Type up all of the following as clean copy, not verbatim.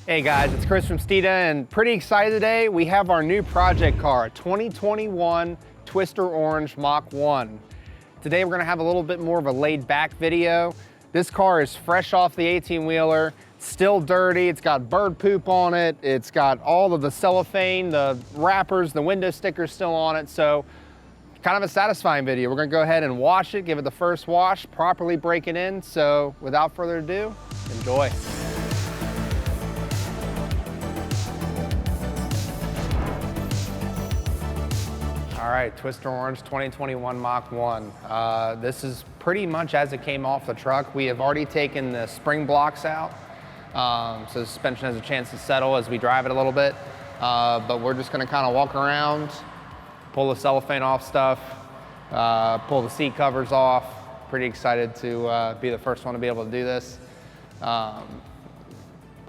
Hey guys, it's Chris from Steeda, and pretty excited today. We have our new project car, 2021 Twister Orange Mach 1. Today we're gonna have a little bit more of a laid back video. This car is fresh off the 18-wheeler, still dirty, it's got bird poop on it, it's got all of the cellophane, the wrappers, the window stickers still on it, so kind of a satisfying video. We're gonna go ahead and wash it, give it the first wash, properly break it in, so without further ado, enjoy. All right, Twister Orange 2021 Mach 1. This is pretty much as it came off the truck. We have already taken the spring blocks out, so the suspension has a chance to settle as we drive it a little bit. But we're just gonna kind of walk around, pull the cellophane off stuff, pull the seat covers off. Pretty excited to be the first one to be able to do this.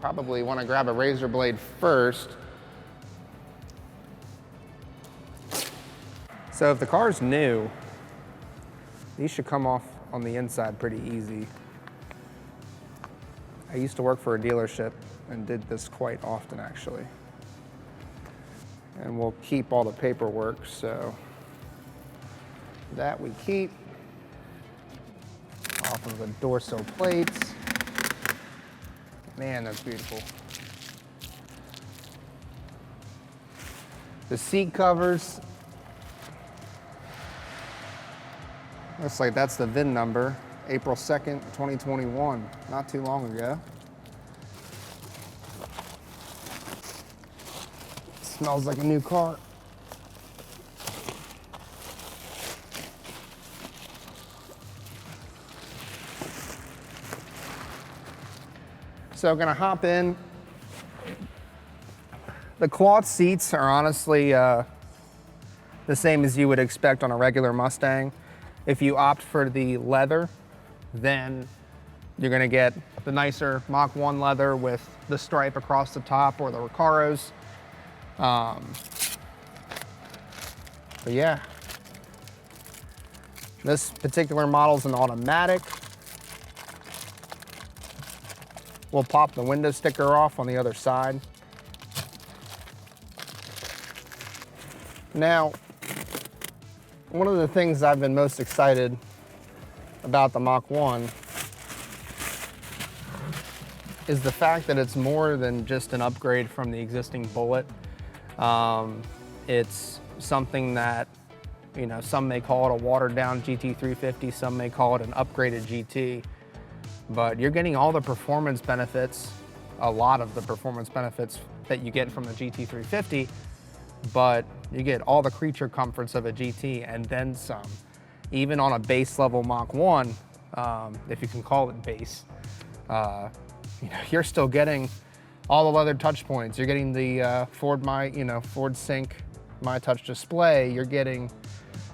Probably wanna grab a razor blade first. So if the car's new, these should come off on the inside pretty easy. I used to work for a dealership and did this quite often actually. And we'll keep all the paperwork, so that we keep off of the dorsal plates. Man, that's beautiful. The seat covers, looks like that's the VIN number, April 2nd, 2021, not too long ago. Smells like a new car. So gonna hop in. The cloth seats are honestly the same as you would expect on a regular Mustang. If you opt for the leather, then you're gonna get the nicer Mach 1 leather with the stripe across the top or the Recaros. But yeah, this particular model is an automatic. We'll pop the window sticker off on the other side. Now, one of the things I've been most excited about the Mach 1 is the fact that it's more than just an upgrade from the existing Bullet. It's something that, you know, some may call it a watered down GT350, some may call it an upgraded GT, but you're getting all the performance benefits, a lot of the performance benefits that you get from the GT350, but you get all the creature comforts of a GT and then some. Even on a base level Mach 1, if you can call it base, you know, you're still getting all the leather touch points. You're getting the Ford Sync My Touch display. You're getting,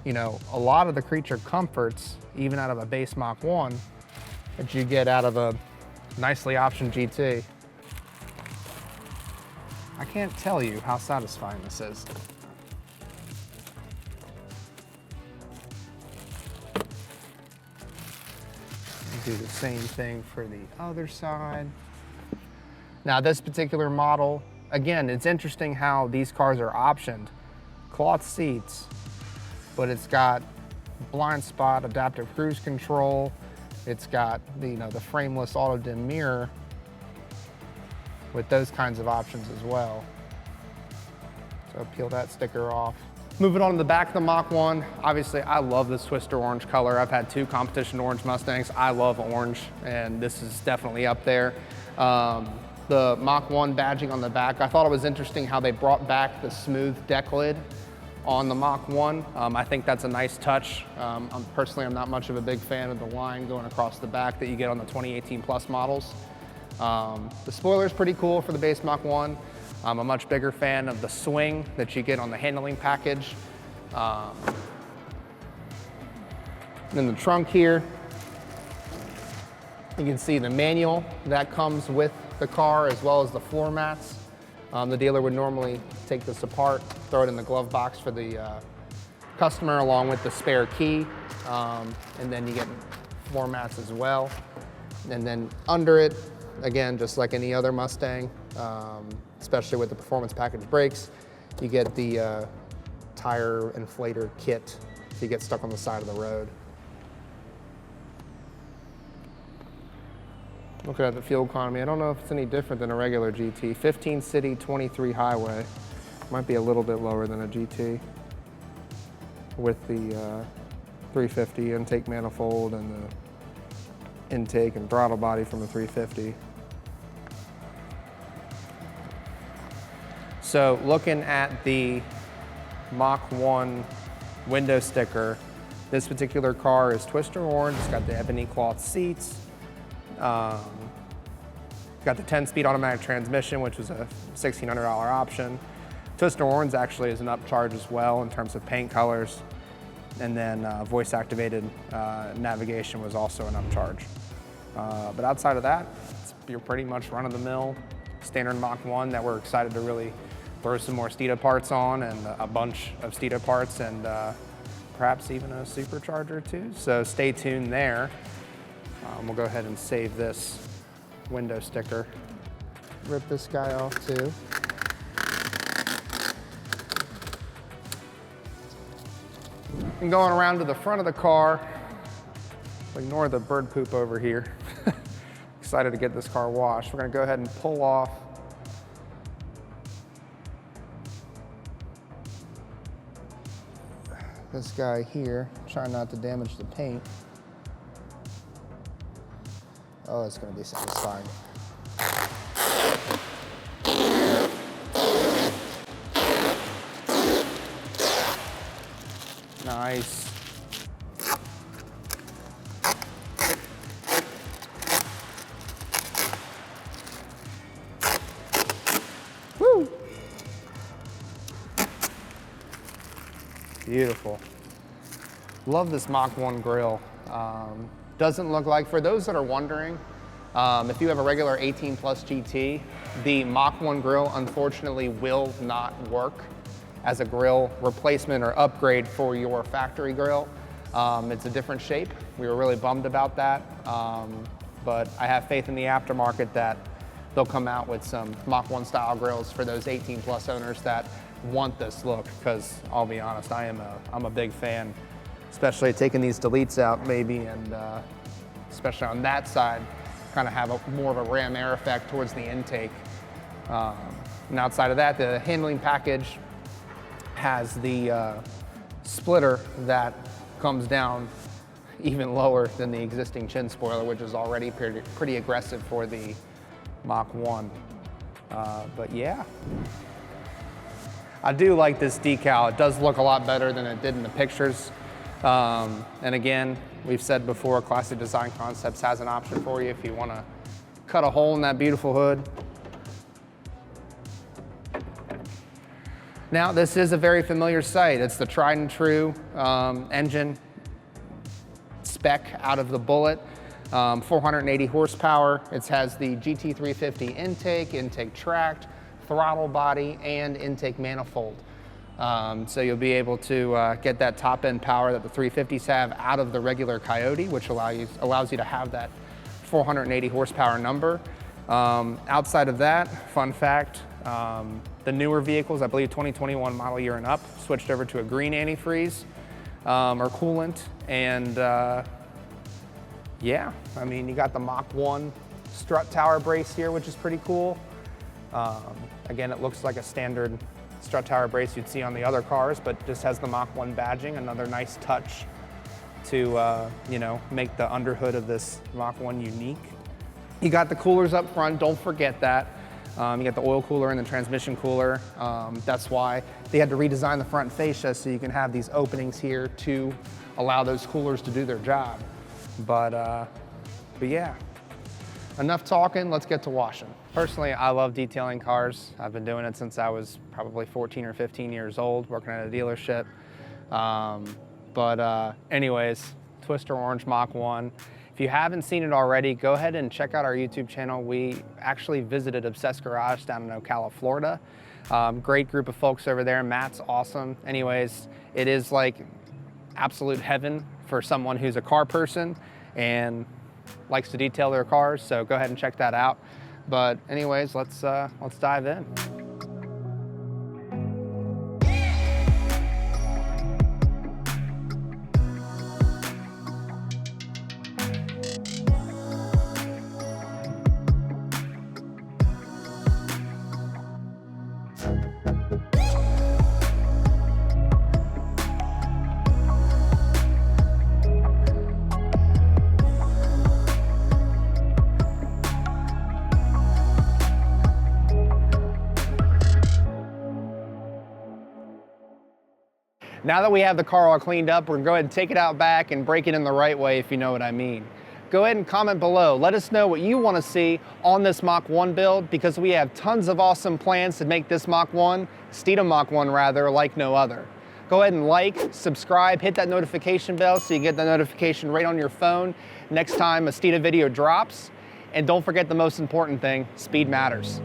you know, a lot of the creature comforts, even out of a base Mach 1, that you get out of a nicely optioned GT. I can't tell you how satisfying this is. Do the same thing for the other side. Now this particular model, again, it's interesting how these cars are optioned. Cloth seats, but it's got blind spot, adaptive cruise control. It's got the, you know, the frameless auto dim mirror with those kinds of options as well. So peel that sticker off. Moving on to the back of the Mach 1, obviously I love this Twister Orange color. I've had 2 competition orange Mustangs. I love orange, and this is definitely up there. The Mach 1 badging on the back, I thought it was interesting how they brought back the smooth deck lid on the Mach 1. I think that's a nice touch. Personally, I'm not much of a big fan of the line going across the back that you get on the 2018 Plus models. The spoiler is pretty cool for the base Mach 1. I'm a much bigger fan of the swing that you get on the handling package. In the trunk here, you can see the manual that comes with the car, as well as the floor mats. The dealer would normally take this apart, throw it in the glove box for the customer, along with the spare key. And then you get floor mats as well. And then under it, again, just like any other Mustang, especially with the performance package brakes. You get the tire inflator kit if you get stuck on the side of the road. Looking at the fuel economy, I don't know if it's any different than a regular GT. 15 city, 23 highway. Might be a little bit lower than a GT with the 350 intake manifold and the intake and throttle body from the 350. So looking at the Mach 1 window sticker, this particular car is Twister Orange. It's got the ebony cloth seats. Got the 10-speed automatic transmission, which was a $1,600 option. Twister Orange actually is an upcharge as well in terms of paint colors. And then voice-activated navigation was also an upcharge. But outside of that, you're pretty much run-of-the-mill standard Mach 1 that we're excited to really throw some more Steeda parts on, and a bunch of Steeda parts, and perhaps even a supercharger too. So stay tuned there. We'll go ahead and save this window sticker. Rip this guy off too. And going around to the front of the car, ignore the bird poop over here. Excited to get this car washed. We're gonna go ahead and pull off this guy here, try not to damage the paint. Oh, it's gonna be satisfying. Nice. Woo! Beautiful. Love this Mach 1 grill. Doesn't look like, for those that are wondering, if you have a regular 18 Plus GT, the Mach 1 grill unfortunately will not work as a grill replacement or upgrade for your factory grill. It's a different shape. We were really bummed about that, but I have faith in the aftermarket that they'll come out with some Mach 1 style grills for those 18 Plus owners that want this look, because I'll be honest, I'm a big fan, especially taking these deletes out maybe, and especially on that side, kind of have more of a ram air effect towards the intake. And outside of that, the handling package has the splitter that comes down even lower than the existing chin spoiler, which is already pretty aggressive for the Mach 1. But yeah, I do like this decal. It does look a lot better than it did in the pictures. And again, we've said before, Classic Design Concepts has an option for you if you want to cut a hole in that beautiful hood. Now, this is a very familiar sight. It's the tried and true engine spec out of the Bullet, 480 horsepower. It has the GT350 intake tract, throttle body, and intake manifold. So you'll be able to get that top end power that the 350s have out of the regular Coyote, which allows you to have that 480 horsepower number. Outside of that, fun fact, the newer vehicles, I believe 2021 model year and up, switched over to a green antifreeze or coolant. And yeah, I mean, you got the Mach 1 strut tower brace here, which is pretty cool. Again, it looks like a standard strut tower brace you'd see on the other cars, but just has the Mach 1 badging, another nice touch to you know, make the underhood of this Mach 1 unique. You got the coolers up front, don't forget that. You got the oil cooler and the transmission cooler. That's why they had to redesign the front fascia so you can have these openings here to allow those coolers to do their job. But yeah, enough talking, let's get to washing. Personally, I love detailing cars. I've been doing it since I was probably 14 or 15 years old, working at a dealership. Anyways, Twister Orange Mach 1. If you haven't seen it already, go ahead and check out our YouTube channel. We actually visited Obsessed Garage down in Ocala, Florida. Great group of folks over there. Matt's awesome. Anyways, it is like absolute heaven for someone who's a car person and likes to detail their cars, so go ahead and check that out. But anyways, let's dive in. Now that we have the car all cleaned up, we're gonna go ahead and take it out back and break it in the right way, if you know what I mean. Go ahead and comment below. Let us know what you want to see on this Mach 1 build, because we have tons of awesome plans to make this Mach 1, Steeda Mach 1 rather, like no other. Go ahead and like, subscribe, hit that notification bell so you get the notification right on your phone next time a Steeda video drops. And don't forget the most important thing, speed matters.